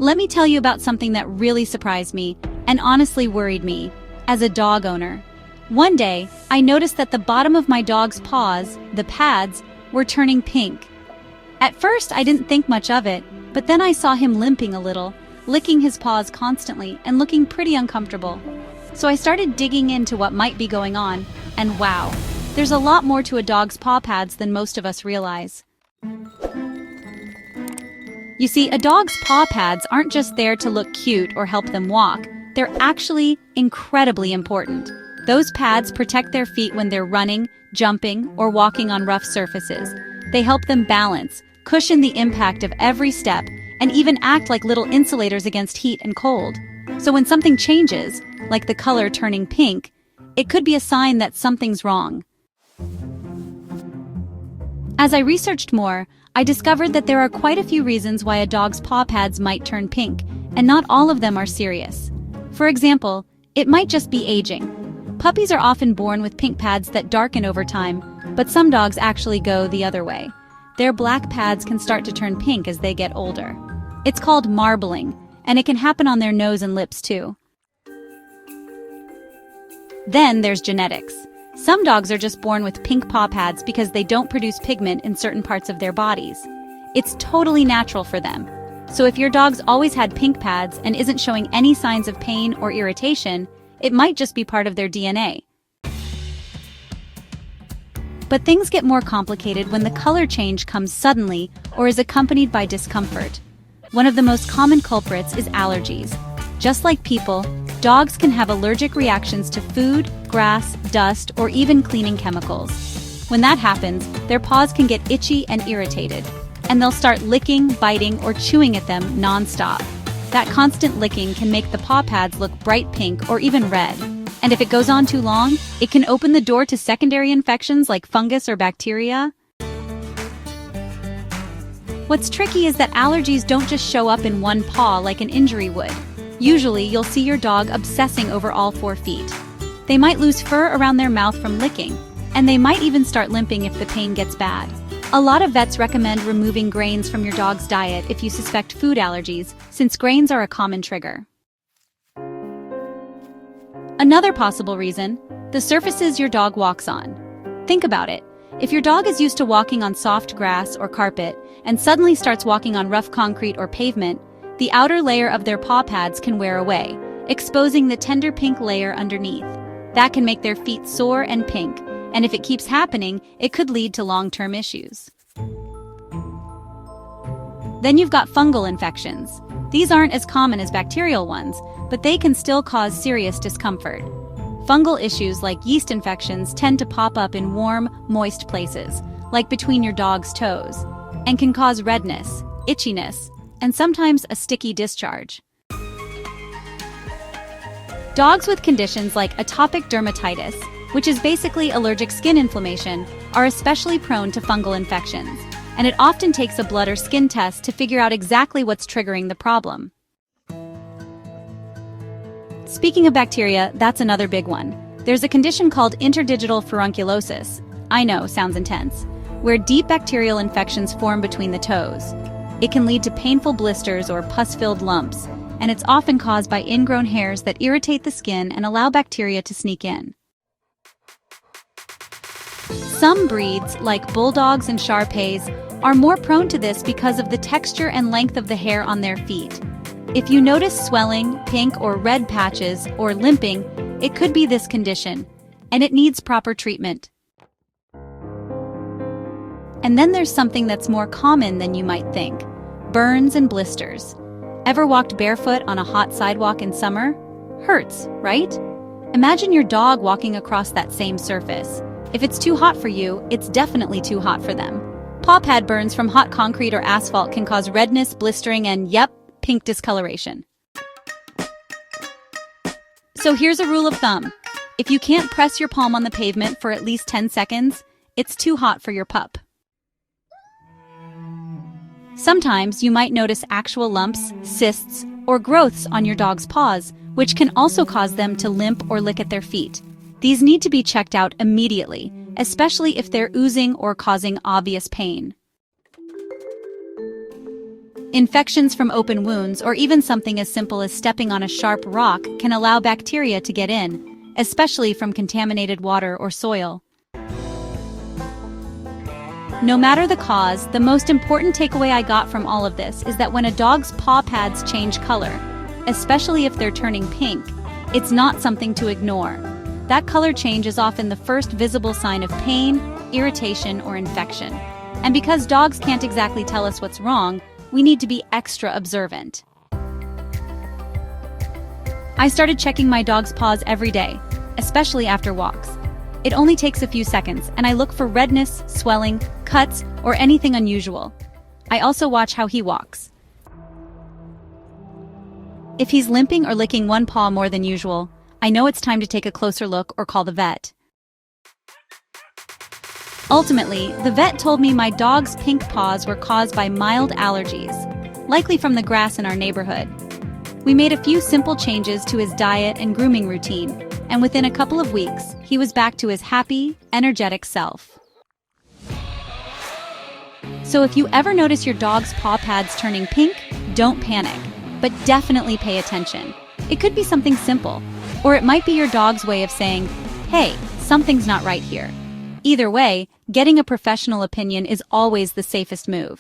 Let me tell you about something that really surprised me and honestly worried me as a dog owner. One day, I noticed that the bottom of my dog's paws, the pads, were turning pink. At first, I didn't think much of it, but then I saw him limping a little, licking his paws constantly and looking pretty uncomfortable. So I started digging into what might be going on, and wow, there's a lot more to a dog's paw pads than most of us realize. You see, a dog's paw pads aren't just there to look cute or help them walk. They're actually incredibly important. Those pads protect their feet when they're running, jumping, or walking on rough surfaces. They help them balance, cushion the impact of every step, and even act like little insulators against heat and cold. So when something changes, like the color turning pink, it could be a sign that something's wrong. As I researched more, I discovered that there are quite a few reasons why a dog's paw pads might turn pink, and not all of them are serious. For example, it might just be aging. Puppies are often born with pink pads that darken over time, but some dogs actually go the other way. Their black pads can start to turn pink as they get older. It's called marbling, and it can happen on their nose and lips too. Then there's genetics. Some dogs are just born with pink paw pads because they don't produce pigment in certain parts of their bodies. It's totally natural for them. So if your dog's always had pink pads and isn't showing any signs of pain or irritation, it might just be part of their DNA. But things get more complicated when the color change comes suddenly or is accompanied by discomfort. One of the most common culprits is allergies. Just like people, dogs can have allergic reactions to food, grass, dust, or even cleaning chemicals. When that happens, their paws can get itchy and irritated, and they'll start licking, biting, or chewing at them nonstop. That constant licking can make the paw pads look bright pink or even red. And if it goes on too long, it can open the door to secondary infections like fungus or bacteria. What's tricky is that allergies don't just show up in one paw like an injury would. Usually, you'll see your dog obsessing over all 4 feet. They might lose fur around their mouth from licking, and they might even start limping if the pain gets bad. A lot of vets recommend removing grains from your dog's diet if you suspect food allergies, since grains are a common trigger. Another possible reason, the surfaces your dog walks on. Think about it. If your dog is used to walking on soft grass or carpet and suddenly starts walking on rough concrete or pavement, the outer layer of their paw pads can wear away, exposing the tender pink layer underneath. That can make their feet sore and pink, and if it keeps happening, it could lead to long-term issues. Then you've got fungal infections. These aren't as common as bacterial ones, but they can still cause serious discomfort. Fungal issues like yeast infections tend to pop up in warm, moist places, like between your dog's toes, and can cause redness, itchiness, and sometimes a sticky discharge. Dogs with conditions like atopic dermatitis, which is basically allergic skin inflammation, are especially prone to fungal infections, and it often takes a blood or skin test to figure out exactly what's triggering the problem. Speaking of bacteria, that's another big one. There's a condition called interdigital furunculosis. I know, sounds intense, where deep bacterial infections form between the toes. It can lead to painful blisters or pus-filled lumps, and it's often caused by ingrown hairs that irritate the skin and allow bacteria to sneak in. Some breeds, like bulldogs and Shar-Peis, are more prone to this because of the texture and length of the hair on their feet. If you notice swelling, pink or red patches, or limping, it could be this condition, and it needs proper treatment. And then there's something that's more common than you might think: burns and blisters. Ever walked barefoot on a hot sidewalk in summer? Hurts, right? Imagine your dog walking across that same surface. If it's too hot for you, it's definitely too hot for them. Paw pad burns from hot concrete or asphalt can cause redness, blistering, and yep, pink discoloration. So here's a rule of thumb. If you can't press your palm on the pavement for at least 10 seconds, it's too hot for your pup. Sometimes you might notice actual lumps, cysts, or growths on your dog's paws, which can also cause them to limp or lick at their feet. These need to be checked out immediately, especially if they're oozing or causing obvious pain. Infections from open wounds or even something as simple as stepping on a sharp rock can allow bacteria to get in, especially from contaminated water or soil. No matter the cause, the most important takeaway I got from all of this is that when a dog's paw pads change color, especially if they're turning pink, it's not something to ignore. That color change is often the first visible sign of pain, irritation, or infection. And because dogs can't exactly tell us what's wrong, we need to be extra observant. I started checking my dog's paws every day, especially after walks. It only takes a few seconds, and I look for redness, swelling, cuts, or anything unusual. I also watch how he walks. If he's limping or licking one paw more than usual, I know it's time to take a closer look or call the vet. Ultimately, the vet told me my dog's pink paws were caused by mild allergies, likely from the grass in our neighborhood. We made a few simple changes to his diet and grooming routine, and within a couple of weeks, he was back to his happy, energetic self. So if you ever notice your dog's paw pads turning pink, don't panic, but definitely pay attention. It could be something simple, or it might be your dog's way of saying, "Hey, something's not right here." Either way, getting a professional opinion is always the safest move.